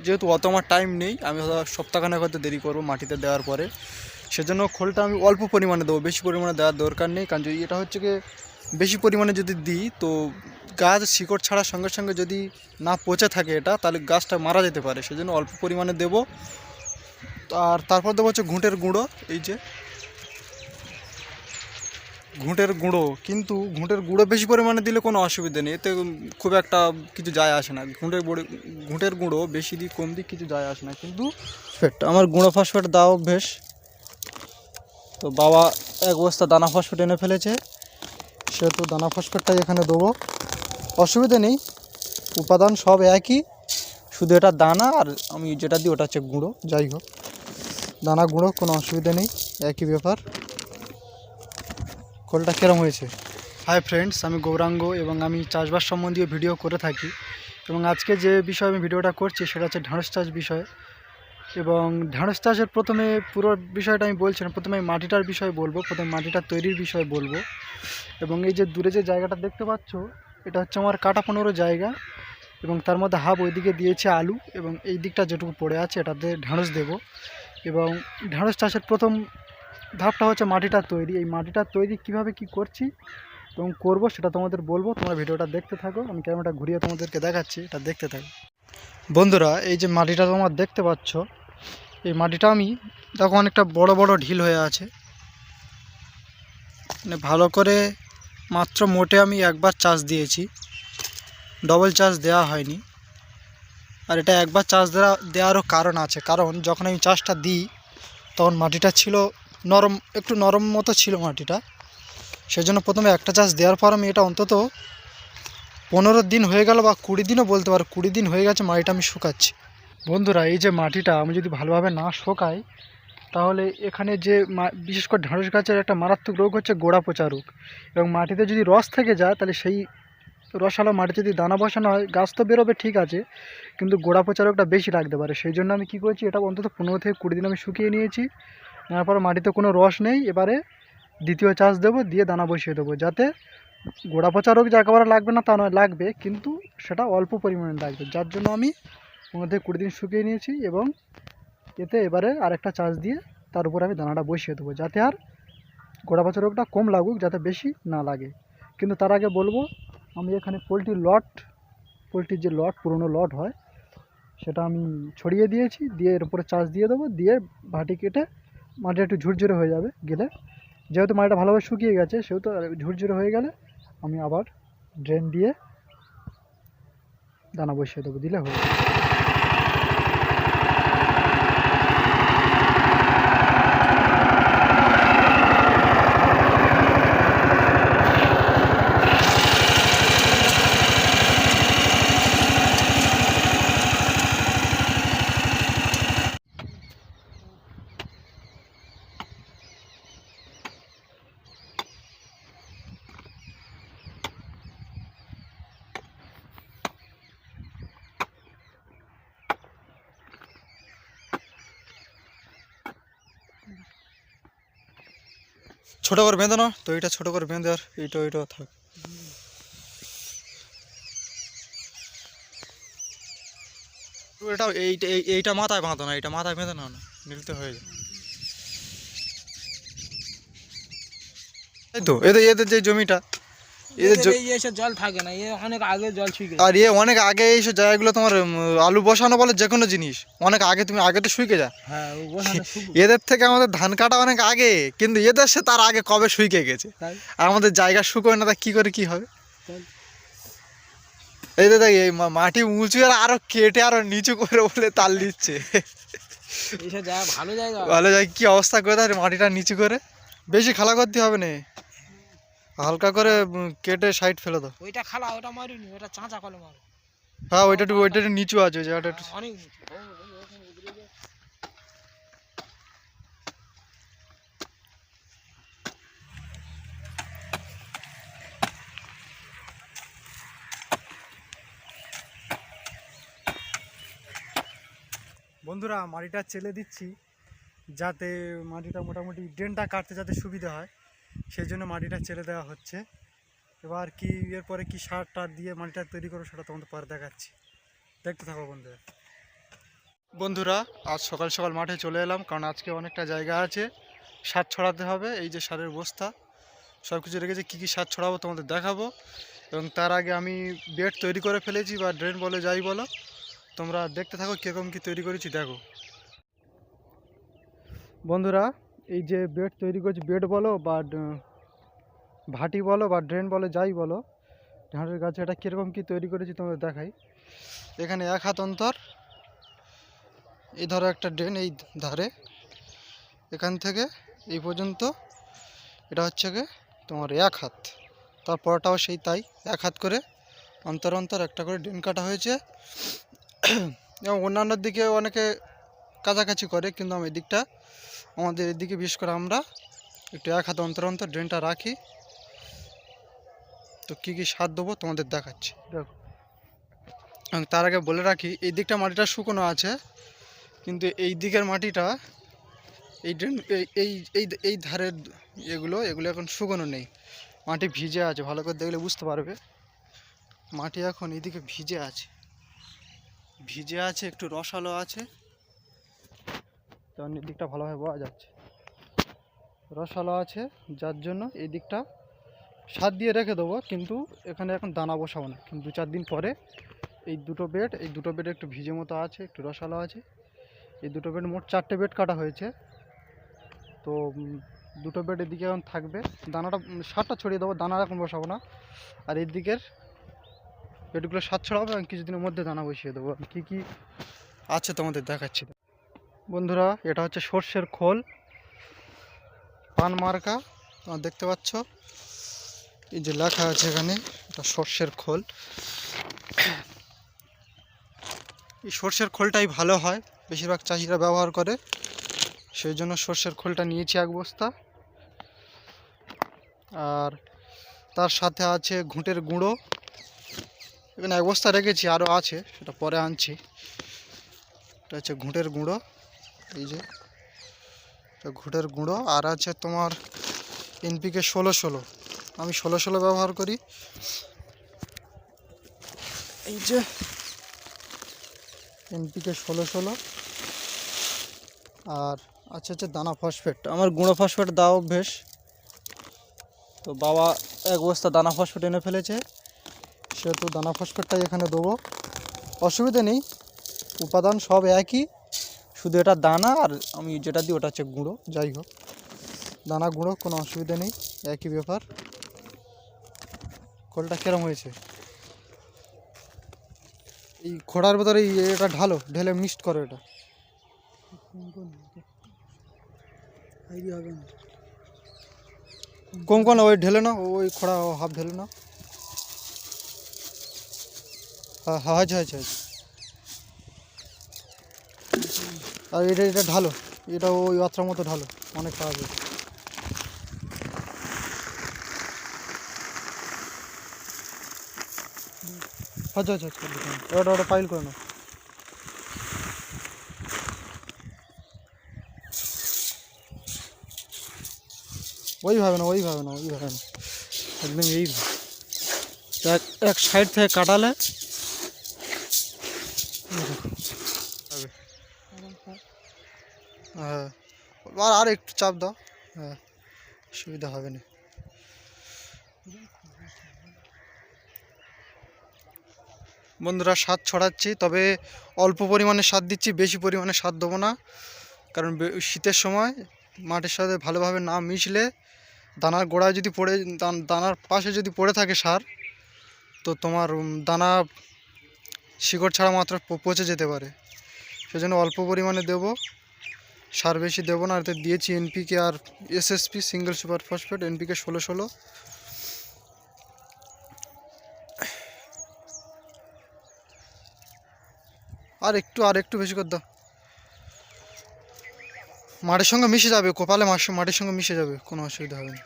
যেহেতু অত আমার টাইম নেই, আমি সপ্তাহখানেক হয়তো দেরি করবো মাটিতে দেওয়ার পরে, সেজন্য খোলটা আমি অল্প পরিমাণে দেবো, বেশি পরিমাণে দেওয়ার দরকার নেই। কারণ যদি এটা হচ্ছে কি বেশি পরিমাণে যদি দিই তো গাছ শিকড় ছাড়ার সঙ্গে সঙ্গে যদি না পচে থাকে এটা, তাহলে গাছটা মারা যেতে পারে। সেজন্য অল্প পরিমাণে দেবো। আর তারপর দেবো হচ্ছে ঘুঁটের গুঁড়ো। এই যে ঘুঁটের গুঁড়ো, কিন্তু ঘুঁটের গুঁড়ো বেশি পরিমাণে দিলে কোনো অসুবিধা নেই, এতে খুব একটা কিছু যায় আসে না। ঘুঁটের গুঁড়ো বেশি দিই কম দিই কিছু যায় আসে না। কিন্তু আমার গুঁড়ো ফসফেট দাও অভ্যেস, তো বাবা এক বস্তা দানা ফসফেট এনে ফেলেছে, সেহেতু দানা ফসফেটটাই এখানে দেবো। অসুবিধা নেই, উপাদান সব একই, শুধু এটা দানা আর আমি যেটা দিই ওটা হচ্ছে গুঁড়ো। যাই হোক, দানা গুঁড়ো কোনো অসুবিধা নেই, একই ব্যাপার। খোলটা কীরকম হয়েছে? হাই ফ্রেন্ডস, আমি গৌরাঙ্গ এবং আমি চাষবাস সম্বন্ধীয় ভিডিও করে থাকি। এবং আজকে যে বিষয়ে আমি ভিডিওটা করছি সেটা হচ্ছে ঢেঁড়স চাষ বিষয়। এবং ঢেঁড়স চাষের প্রথমে পুরো বিষয়টা আমি বলছি না, প্রথমে মাটিটার বিষয় বলবো, প্রথমে মাটিটা তৈরির বিষয় বলবো। এবং এই যে দূরে যে জায়গাটা দেখতে পাচ্ছ, এটা হচ্ছে আমার কাটা 15 জায়গা, এবং তার মধ্যে হাফ ওইদিকে দিয়েছে আলু, এবং এই দিকটা যেটুকু পড়ে আছে এটাতে ঢেঁড়স দেবো। এবং ঢেঁড়স চাষের প্রথম ধাপটা হচ্ছে মাটিটা তৈরি। এই মাটিটা তৈরি কিভাবে কি করছি এবং করব সেটা তোমাদের বলবো। তোমরা ভিডিওটা দেখতে থাকো, আমি ক্যামেরাটা ঘুরিয়ে তোমাদেরকে দেখাচ্ছি, এটা দেখতে থাকো। বন্ধুরা, এই যে মাটিটা তোমরা দেখতে পাচ্ছ, এই মাটিটা আমি দেখো অনেকটা বড় বড় ঢিল হয়ে আছে, মানে ভালো করে মাত্র মোটে আমি একবার চাষ দিয়েছি, ডবল চাষ দেওয়া হয়নি। আর এটা একবার চাষ দেওয়ারও কারণ আছে, কারণ যখন আমি চাষটা দিই তখন মাটিটা ছিল নরম, একটু নরম মতো ছিল মাটিটা। সেজন্য প্রথমে একটা চাষ দেওয়ার পর আমি এটা অন্তত 15 দিন হয়ে গেল বা 20 দিনও বলতে পারো, 20 দিন হয়ে গেছে মাটিটা আমি শুকাচ্ছি। বন্ধুরা, এই যে মাটিটা আমি যদি ভালোভাবে না শোকাই, তাহলে এখানে যে বিশেষ করে ঢেঁড়স গাছের একটা মারাত্মক রোগ হচ্ছে গোড়া পচা রোগ। এবং মাটিতে যদি রস থেকে যায়, তাহলে সেই রসালো মাটিতে যদি দানা বসানো হয়, গাছ তো বেরোবে ঠিক আছে, কিন্তু গোড়া পচা রোগটা বেশি লাগতে পারে। সেই জন্য আমি কী করেছি, এটা অন্তত 15 থেকে 20 দিন আমি শুকিয়ে নিয়েছি। নেওয়ার পর মাটিতে কোনো রস নেই, এবারে দ্বিতীয় চাষ দেবো, দিয়ে দানা বসিয়ে দেবো, যাতে গোড়া পচা রোগ যে একেবারে লাগবে না তা নয়, লাগবে, কিন্তু সেটা অল্প পরিমাণে লাগবে। যার জন্য আমি 15 থেকে 20 দিন শুকিয়ে নিয়েছি, এবং এতে এবারে আরেকটা চাষ দিয়ে তার উপরে আমি দানাটা বসিয়ে দেবো, যাতে আর গোড়া পচা রোগটা কম লাগুক, যাতে বেশি না লাগে। কিন্তু তার আগে বলবো, আমি এখানে পোলট্রির যে লট, পুরনো লট হয়, সেটা আমি ছড়িয়ে দিয়েছি, দিয়ে এর উপরে চাষ দিয়ে দেবো, দিয়ে ভাটি কেটে মাটিটা একটু ঝুরঝুরে হয়ে যাবে গেলে, যেহেতু মাটিটা ভালোভাবে শুকিয়ে গেছে সেহেতু ঝুরঝুরে হয়ে গেলে আমি আবার ড্রেন দিয়ে দানা বসিয়ে দেবো, দিলে হয়ে যাবে। ছোটো করে বেঁধে না তো, এইটা ছোটো করে বেঁধে, আর এইটা থাক। এটা এইটা মাথায় বাঁধো না, এইটা মাথায় বেঁধে না, নিলতে হয়ে যায়। তাই তো, এদের যে জমিটা, জল থাকে না, অনেক আগে জল শুকিয়ে, আর অনেক আগে এইসব জায়গাগুলো তোমার আলু বসানো বলে যে কোনো জিনিস অনেক আগে, তুমি আগে তো শুকিয়ে যা। হ্যাঁ, এদের থেকে আমাদের ধান কাটা অনেক আগে, কিন্তু এদের সে তার আগে কবে শুকিয়ে গেছে, আর আমাদের জায়গা শুকোয় না, তা কী করে কি হবে। এই দেখ, এই মাটি উঁচু আর আরো কেটে আরো নিচু করে বলে তাল দিচ্ছে। ভালো জায়গা, ভালো জায়গা কি অবস্থা করে দেয়, মাটিটা নিচু করে। বেশি খালা করতে হবে না, হালকা করে কেটে সাইড ফেলে দাও। ওইটা খালা, ওটা মারিনি, ওটা চাঁচা কলে মারো। হ্যাঁ, ওইটা একটু নিচু আছে জায়গাটা একটু। অনেক বন্ধুরা, মাটিটা চেলে দিচ্ছি, যাতে মাটিটা মোটামুটি ড্রেনটা কাটতে যাতে সুবিধা হয়, সেই জন্য মাটিটা চেলে দেওয়া হচ্ছে। এবার কি এরপরে কি সার টার দিয়ে মাটিটা তৈরি করো সেটা তোমাদের পরে দেখাচ্ছি, দেখতে থাকো বন্ধুরা। বন্ধুরা, আজ সকাল সকাল মাঠে চলে এলাম, কারণ আজকে অনেকটা জায়গা আছে, সার ছড়াতে হবে। এই যে সারের বস্তা সব কিছু রেখেছে, কী কী সার ছড়াবো তোমাদের দেখাবো। এবং তার আগে আমি বেড তৈরি করে ফেলেছি, বা ড্রেন বলে যাই বলো, তোমরা দেখতে থাকো কীরকম কী তৈরি করেছি দেখো। বন্ধুরা, এই যে বেড তৈরি করেছি, বেড বলো বা ভাটি বলো বা ড্রেন বলো যাই বলো, ঢাঁড়ের গাছে এটা কীরকম কী তৈরি করেছি তোমাদের দেখাই। এখানে 1 হাত অন্তর এই ধরো একটা ড্রেন, এই ধারে এখান থেকে এই পর্যন্ত এটা হচ্ছে গিয়ে তোমার 1 হাত, তারপরটাও সেই তাই 1 হাত করে অন্তর অন্তর একটা করে ড্রেন কাটা হয়েছে। এবং অন্যান্য দিকে অনেকে কাছাকাছি করে, কিন্তু আমি এদিকটা আমাদের এদিকে বিশেষ করে আমরা একটু 1 হাত অন্তর অন্তর ড্রেনটা রাখি। তো কী কী সার দেবো তোমাদের দেখাচ্ছি দেখো। এবং তার আগে বলে রাখি, এই দিকটা মাটিটা শুকনো আছে, কিন্তু এই দিকের মাটিটা এই ড্রেন এই এই এই ধারের এগুলো এখন শুকনো নেই, মাটি ভিজে আছে। ভালো করে দেখলে বুঝতে পারবে, মাটি এখন এইদিকে ভিজে আছে, একটু রসালো আছে, তখন এই দিকটা ভালোভাবে পাওয়া যাচ্ছে, রসালো আছে, যার জন্য এই দিকটা সার দিয়ে রেখে দেবো। কিন্তু এখানে এখন দানা বসাবো না, কিন্তু 2-4 দিন পরে এই দুটো বেড একটু ভিজে মতো আছে, একটু রসালো আছে। এই দুটো বেড, মোট 4টে বেড কাটা হয়েছে। তো দুটো বেড এদিকে এখন থাকবে, দানাটা সারটা ছড়িয়ে দেবো, দানা এখন বসাবো না। আর এই দিকের বেডগুলো সার ছড়াবো এবং কিছুদিনের মধ্যে দানা বসিয়ে দেবো। কী কী আছে তোমাদের দেখাচ্ছি বন্ধুরা। এটা হচ্ছে সর্ষের খোল, পান মার্কা, তোমরা দেখতে পাচ্ছ, এই যে লেখা আছে এখানে, এটা সর্ষের খোল। এই সর্ষের খোলটাই ভালো হয়, বেশিরভাগ চাষিরা ব্যবহার করে, সেই জন্য সর্ষের খোলটা নিয়েছি 1 বস্তা। আর তার সাথে আছে ঘুঁটের গুঁড়ো, এখানে 1 বস্তা রেখেছি, আরও আছে, সেটা পরে আনছি। এটা হচ্ছে ঘুঁটের গুঁড়ো, এই যে ঘুঁটের গুঁড়ো। আর আছে তোমার এনপিকে 16-16, আমি 16-16 ব্যবহার করি। এই যে এনপিকে 16-16। আর হচ্ছে দানা ফসফেট, আমার গুঁড়ো ফসফেট দাও অভ্যেস, তো বাবা 1 বস্তা দানা ফসফেট এনে ফেলেছে, সেহেতু দানা ফসফেটটাই এখানে দেবো। অসুবিধা নেই, উপাদান সব একই, শুধু এটা দানা, আর আমি যেটা দিই ওটা হচ্ছে গুঁড়ো। যাই হোক, দানা গুঁড়ো কোনো অসুবিধা নেই, একই ব্যাপার। খোলটা কিরম হয়েছে, এই খোড়ার ভেতরে এটা ঢেলে মিক্সড করো, এটা কম কম ওই ঢেলে নাও, ওই খোড়া হাফ ঢেলে নাও। হ্যাঁ হ্যাঁ, হয়েছে। আর এটা ঢালো, এটা ওই অত্রার মতো ঢালো, অনেক কাজ হবে। আচ্ছা, ওটা পাইল করে নাও। ওইভাবে না, একদম এই এক সাইড থেকে কাটালে হ্যাঁ, আর একটু চাপ দাও, হ্যাঁ, সুবিধা হবে না। বন্ধুরা, সার ছড়াচ্ছি, তবে অল্প পরিমাণে সার দিচ্ছি, বেশি পরিমাণে সার দেবো না, কারণ শীতের সময় মাটির সাথে ভালোভাবে না মিশলে দানার গোড়ায় যদি পড়ে, দানার পাশে যদি পড়ে থাকে সার, তো তোমার দানা শিকড় ছাড়া মাত্র পচে যেতে পারে। সেজন্য অল্প পরিমাণে দেব, সার বেশি দেবো না। এতে দিয়েছি এনপিকে আর SSP, single super phosphate, NPK 16-16। আর একটু বেশি করে দাও, মাটির সঙ্গে মিশে যাবে, কোপালে মাটির সঙ্গে মিশে যাবে, কোনো অসুবিধা হবে না।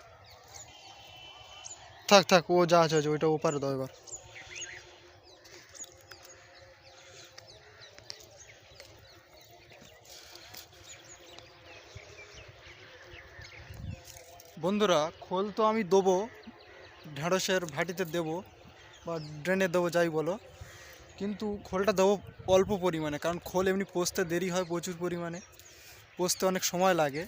থাক, ও যা আছে ওইটা ওপারে দাও এবার। বন্ধুরা, খোল তো আমি দেবো, ঢেঁড়সের ভাটিতে দেবো বা ড্রেনে দেবো, যাই বলো। কিন্তু খোলটা দেবো অল্প পরিমাণে, কারণ খোল এমনি পচতে দেরি হয় প্রচুর পরিমাণে, পচতে অনেক সময় লাগে,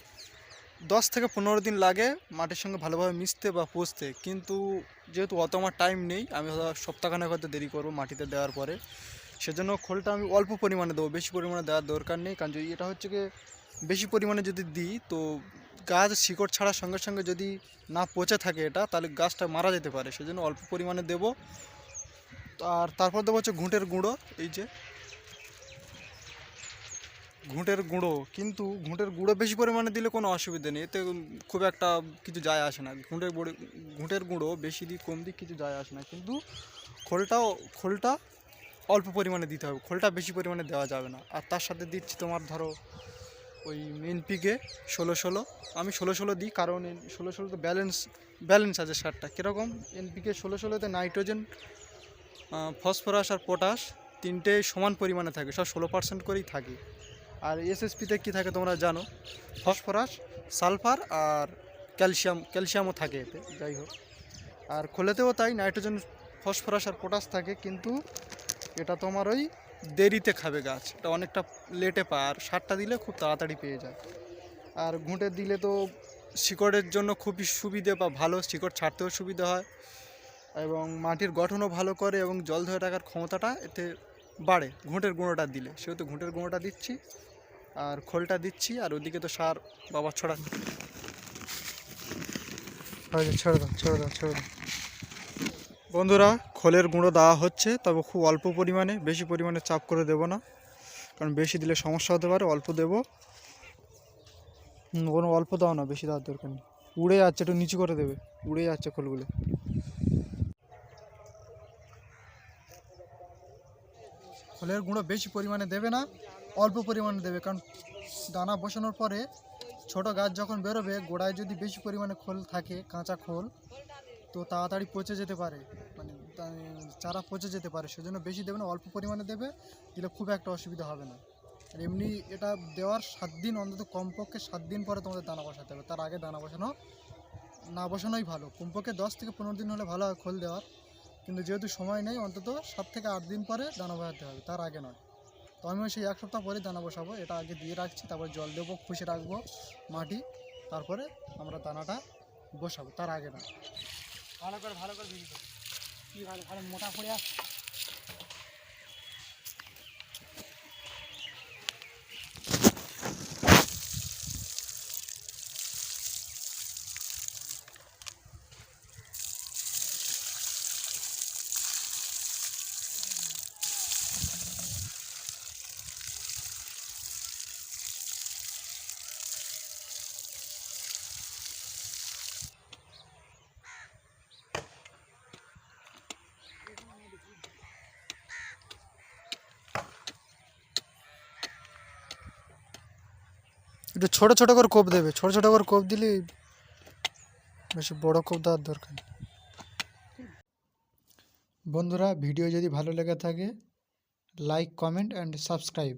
10 থেকে 15 দিন লাগে মাটির সঙ্গে ভালোভাবে মিশতে বা পচতে। কিন্তু যেহেতু অত আমার টাইম নেই, আমি সপ্তাহখানেক হয়তো দেরি করবো মাটিতে দেওয়ার পরে, সেজন্য খোলটা আমি অল্প পরিমাণে দেবো, বেশি পরিমাণে দেওয়ার দরকার নেই। কারণ যদি এটা হচ্ছে কি বেশি পরিমাণে যদি দিই তো গাছ শিকড় ছাড়ার সঙ্গে সঙ্গে যদি না পচে থাকে এটা, তাহলে গাছটা মারা যেতে পারে, সেজন্য অল্প পরিমাণে দেবো। আর তারপর দেবো হচ্ছে ঘুঁটের গুঁড়ো। এই যে ঘুঁটের গুঁড়ো, কিন্তু ঘুঁটের গুঁড়ো বেশি পরিমাণে দিলে কোনো অসুবিধা নেই, এতে খুব একটা কিছু যায় আসে না। ঘুঁটের গুঁড়ো বেশি দিক কম দিক কিছু যায় আসে না, কিন্তু খোলটা অল্প পরিমাণে দিতে হবে, খোলটা বেশি পরিমাণে দেওয়া যাবে না। আর তার সাথে দিচ্ছি তোমার ধরো ওই এনপিকে 16-16, আমি 16-16 দিই, কারণ 16-16 তো ব্যালেন্স আছে সারটা। কীরকম? এনপিকে 16-16তে নাইট্রোজেন, ফসফরাস আর পটাশ তিনটে সমান পরিমাণে থাকে, সব 16% করেই থাকে। আর এসএসপিতে কী থাকে তোমরা জানো, ফসফরাস, সালফার আর ক্যালসিয়ামও থাকে এতে, যাই হোক। আর খোলেতেও তাই, নাইট্রোজেন, ফসফরাস আর পটাশ থাকে, কিন্তু এটা তোমার ওই দেরিতে খাবে গাছ, এটা অনেকটা লেটে পায়। আর সারটা দিলে খুব তাড়াতাড়ি পেয়ে যায়। আর ঘুঁটে দিলে তো শিকড়ের জন্য খুবই সুবিধে বা ভালো, শিকড় ছাড়তেও সুবিধা হয় এবং মাটির গঠনও ভালো করে এবং জল ধরে রাখার ক্ষমতাটা এতে বাড়ে ঘুঁটের গুঁড়োটা দিলে। সেহেতু ঘুঁটের গুঁড়োটা দিচ্ছি আর খোলটা দিচ্ছি, আর ওদিকে তো সার বাবা ছেড়ে দাও। বন্ধুরা, খোলের গুঁড়ো দেওয়া হচ্ছে, তবে খুব অল্প পরিমাণে, বেশি পরিমাণে চাপ করে দেব না, কারণ বেশি দিলে সমস্যা হতে পারে। অল্প দেবো, কোনো অল্প দাও না, বেশি দেওয়ার দরকার নেই। উড়ে যাচ্ছে, একটু নিচু করে দেবে, উড়ে যাচ্ছে খোলগুলো। খোলের গুঁড়ো বেশি পরিমাণে দেবে না, অল্প পরিমাণে দেবে, কারণ দানা বসানোর পরে ছোট গাছ যখন বেরোবে, গোড়ায় যদি বেশি পরিমাণে খোল থাকে, কাঁচা খোল, তো তাড়াতাড়ি পচে যেতে পারে, মানে চারা পচে যেতে পারে। সেজন্য বেশি দেবে না, অল্প পরিমাণে দেবে, দিলে খুব একটা অসুবিধা হবে না। আর এমনি এটা দেওয়ার 7 দিন, অন্তত কমপক্ষে 7 দিন পরে তোমাদের দানা বসাতে হবে, তার আগে দানা বসানোই ভালো। কমপক্ষে 10 থেকে 15 দিন হলে ভালো হয় খোল দেওয়ার, কিন্তু যেহেতু সময় নেই, অন্তত 7 থেকে 8 দিন পরে দানা বসাতে হবে, তার আগে নয়। তো আমিও সেই 1 সপ্তাহ পরে দানা বসাবো, এটা আগে দিয়ে রাখছি, তারপর জল দেবো, খুশে রাখবো মাটি, তারপরে আমরা দানাটা বসাবো, তার আগে না। ভালো করে ভিজি করো, কি ভালো মোটা পড়ে আসছে। একটু ছোট ছোট করে কোপ দেবে, ছোট ছোট করে কোপ দিলে, বেশি বড় কোপ দেওয়ার দরকার নেই। বন্ধুরা, ভিডিও যদি ভালো লেগে থাকে, লাইক, কমেন্ট অ্যান্ড সাবস্ক্রাইব।